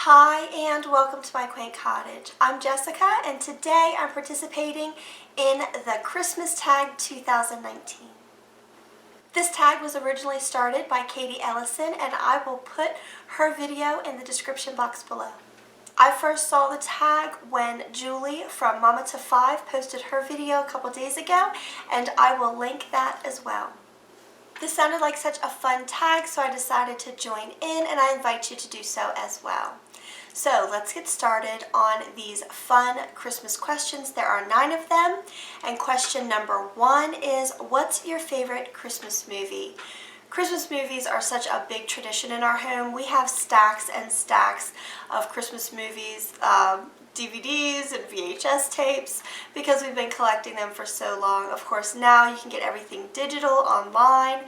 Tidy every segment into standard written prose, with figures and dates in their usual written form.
Hi and welcome to My Quaint Cottage. I'm Jessica and today I'm participating in the Christmas Tag 2019. This tag was originally started by Katie Ellison and I will put her video in the description box below. I first saw the tag when Julie from Mama to 5 posted her video a couple days ago, and I will link that as well. This sounded like such a fun tag, so I decided to join in, and I invite you to do so as well. So let's get started on these fun Christmas questions. There are 9 of them, and question number 1 is, what's your favorite Christmas movie? Christmas movies are such a big tradition in our home. We have stacks and stacks of Christmas movies, DVDs and VHS tapes, because we've been collecting them for so long. Of course, now you can get everything digital online.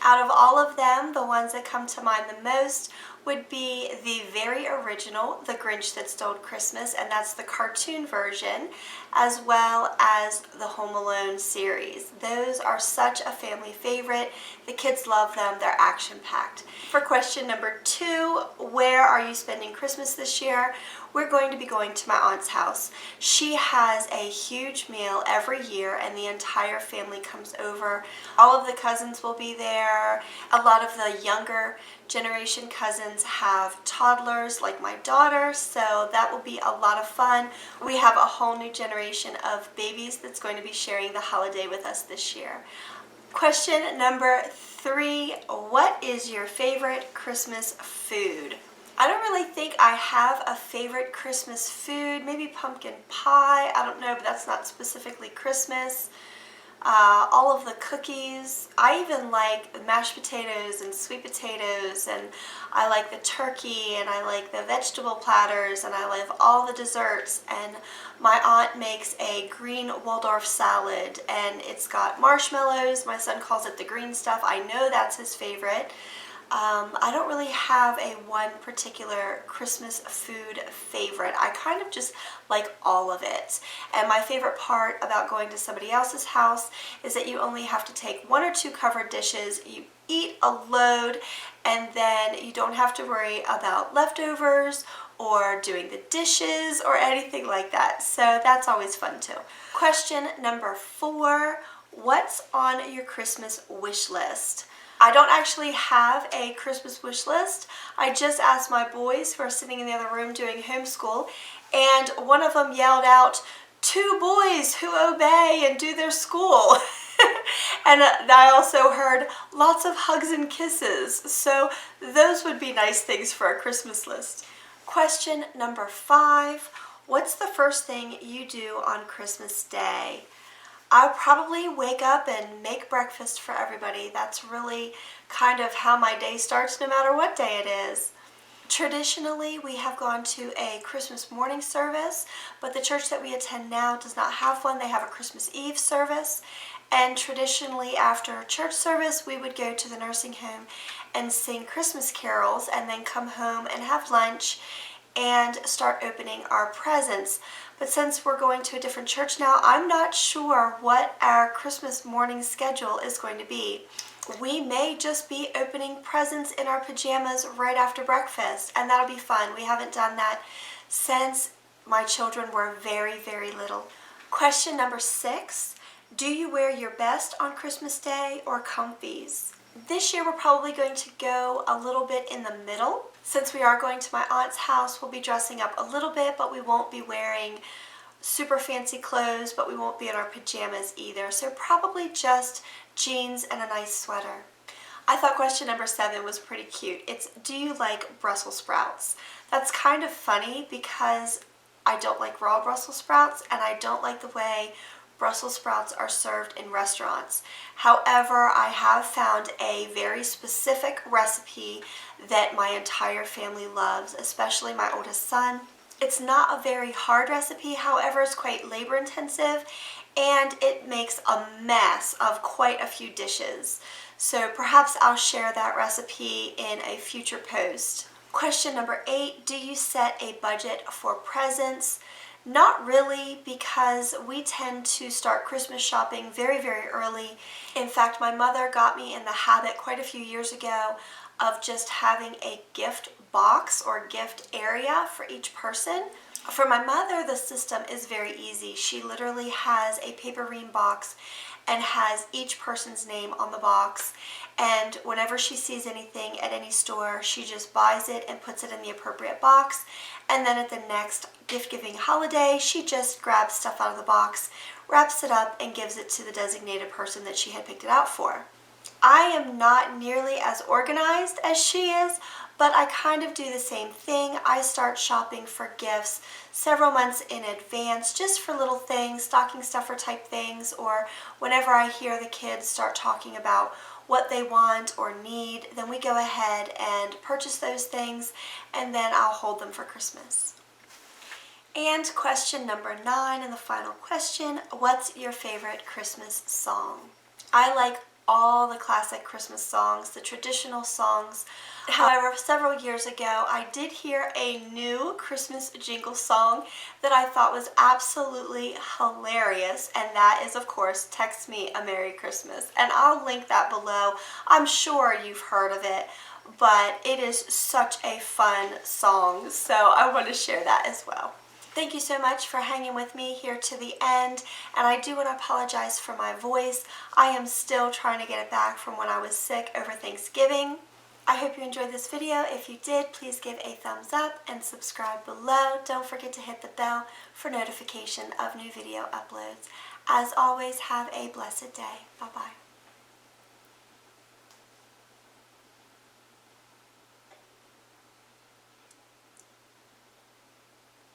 Out of all of them, the ones that come to mind the most would be the very original, The Grinch That Stole Christmas, and that's the cartoon version, as well as the Home Alone series. Those are such a family favorite. The kids love them. They're action-packed. For question number 2, where are you spending Christmas this year? We're going to be going to my aunt's house. She has a huge meal every year and the entire family comes over. All of the cousins will be there. A lot of the younger generation cousins have toddlers like my daughter, so that will be a lot of fun. We have a whole new generation of babies that's going to be sharing the holiday with us this year. Question number 3, what is your favorite Christmas food? I don't really think I have a favorite Christmas food. Maybe pumpkin pie. I don't know, but that's not specifically Christmas. All of the cookies. I even like the mashed potatoes and sweet potatoes, and I like the turkey, and I like the vegetable platters, and I love all the desserts. And my aunt makes a green Waldorf salad, and it's got marshmallows. My son calls it the green stuff. I know that's his favorite. I don't really have a one particular Christmas food favorite. I kind of just like all of it. And my favorite part about going to somebody else's house is that you only have to take 1 or 2 covered dishes, you eat a load, and then you don't have to worry about leftovers or doing the dishes or anything like that. So that's always fun too. Question number 4, what's on your Christmas wish list? I don't actually have a Christmas wish list. I just asked my boys who are sitting in the other room doing homeschool, and one of them yelled out, 2 boys who obey and do their school. And I also heard lots of hugs and kisses. So those would be nice things for a Christmas list. Question number 5, what's the first thing you do on Christmas Day? I'll probably wake up and make breakfast for everybody. That's really kind of how my day starts no matter what day it is. Traditionally, we have gone to a Christmas morning service, but the church that we attend now does not have one. They have a Christmas Eve service. And traditionally, after church service, we would go to the nursing home and sing Christmas carols and then come home and have lunch and start opening our presents. But since we're going to a different church now, I'm not sure what our Christmas morning schedule is going to be. We may just be opening presents in our pajamas right after breakfast, and that'll be fun. We haven't done that since my children were very, very little. Question number 6, do you wear your best on Christmas Day or comfies? This year we're probably going to go a little bit in the middle. Since we are going to my aunt's house, we'll be dressing up a little bit, but we won't be wearing super fancy clothes, but we won't be in our pajamas either. So probably just jeans and a nice sweater. I thought question number 7 was pretty cute. It's, do you like Brussels sprouts? That's kind of funny because I don't like raw Brussels sprouts, and I don't like the way Brussels sprouts are served in restaurants. However, I have found a very specific recipe that my entire family loves, especially my oldest son. It's not a very hard recipe, however, it's quite labor intensive, and it makes a mess of quite a few dishes. So perhaps I'll share that recipe in a future post. Question number 8, do you set a budget for presents? Not really, because we tend to start Christmas shopping very, very early. In fact, my mother got me in the habit quite a few years ago of just having a gift box or gift area for each person. For my mother, the system is very easy. She literally has a paperine box and has each person's name on the box, and whenever she sees anything at any store, she just buys it and puts it in the appropriate box, and then at the next gift-giving holiday, she just grabs stuff out of the box, wraps it up, and gives it to the designated person that she had picked it out for. I am not nearly as organized as she is, but I kind of do the same thing. I start shopping for gifts several months in advance, just for little things, stocking stuffer type things, or whenever I hear the kids start talking about what they want or need, then we go ahead and purchase those things, and then I'll hold them for Christmas. And question number 9, and the final question, what's your favorite Christmas song? I like all the classic Christmas songs, the traditional songs. However, several years ago, I did hear a new Christmas jingle song that I thought was absolutely hilarious, and that is, of course, Text Me a Merry Christmas. And I'll link that below. I'm sure you've heard of it, but it is such a fun song, so I want to share that as well. Thank you so much for hanging with me here to the end, and I do want to apologize for my voice. I am still trying to get it back from when I was sick over Thanksgiving. I hope you enjoyed this video. If you did, please give a thumbs up and subscribe below. Don't forget to hit the bell for notification of new video uploads. As always, have a blessed day. Bye-bye.